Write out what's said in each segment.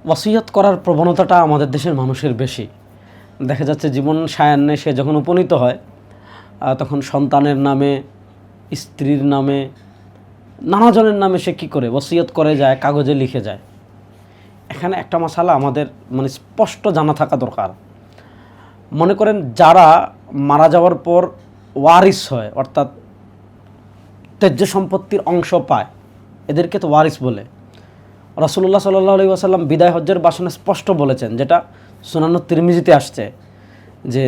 ওয়াসিয়ত করার প্রবণতাটা আমাদের দেশের মানুষের বেশি। দেখা যাচ্ছে জীবন সায়ান্নে সে যখন উপনীত হয় তখন সন্তানের নামে, স্ত্রীর নামে, নানাজনের নামে সে কী করে ওয়াসিয়ত করে যায়, কাগজে লিখে যায়। এখানে একটা মশালা আমাদের স্পষ্ট জানা থাকা দরকার। মনে করেন যারা মারা যাওয়ার পর ওয়ারিস হয়, অর্থাৎ ত্যায্য সম্পত্তির অংশ পায়, এদেরকে তো ওয়ারিস বলে। রাসূলুল্লাহ সাল্লাল্লাহু আলাইহি ওয়াসাল্লাম বিদায় হজ্জের ভাষণে স্পষ্ট বলেছেন, যেটা সুনান তিরমিজিতে আসছে, যে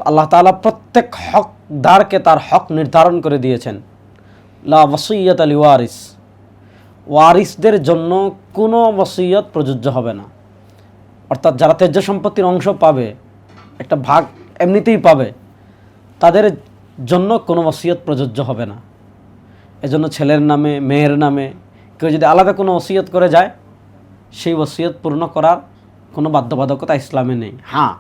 আল্লাহ তাআলা প্রত্যেক হকদারকে তার হক নির্ধারণ করে দিয়েছেন। লা ওয়াসিয়াতা লিওয়ারিস, ওয়ারিসদের জন্য কোনো ওয়াসিয়ত প্রযোজ্য হবে না। অর্থাৎ যারা ত্যায্য সম্পত্তির অংশ পাবে, একটা ভাগ এমনিতেই পাবে, তাদের জন্য কোনো ওয়াসিয়ত প্রযোজ্য হবে না। এজন্য ছেলের নামে, মেয়ের নামে কেউ যদি আলাদা কোনো ওসিয়ত করে যায়, সেই ওসিয়ত পূর্ণ করার কোনো বাধ্যবাধকতা ইসলামে নেই। হ্যাঁ,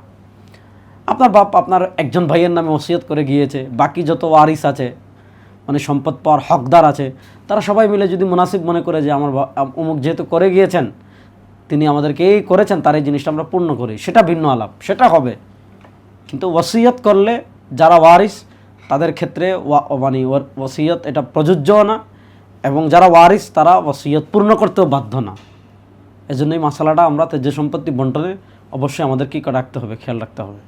আপনার বাপ আপনার একজন ভাইয়ের নামে ওসিয়ত করে গিয়েছে, বাকি যত ওয়ারিস আছে, সম্পদ পাওয়ার হকদার আছে, তারা সবাই মিলে যদি মুনাসিব মনে করে যে আমার অমুক যেহেতু করে গিয়েছেন, তিনি আমাদেরকে এই করেছেন, তার এই জিনিসটা আমরা পূর্ণ করি, সেটা ভিন্ন আলাপ, সেটা হবে। কিন্তু ওসিয়ত করলে যারা ওয়ারিস তাদের ক্ষেত্রে ওসিয়ত এটা প্রযোজ্যও না, এবং যারা ওয়ারিস তারা ওসিয়ত পূর্ণ করতেও বাধ্য না। এজন্য এই মশালাটা আমরা ত্যায্য সম্পত্তি বন্টনে অবশ্যই আমাদের কী রাখতে হবে, খেয়াল রাখতে হবে।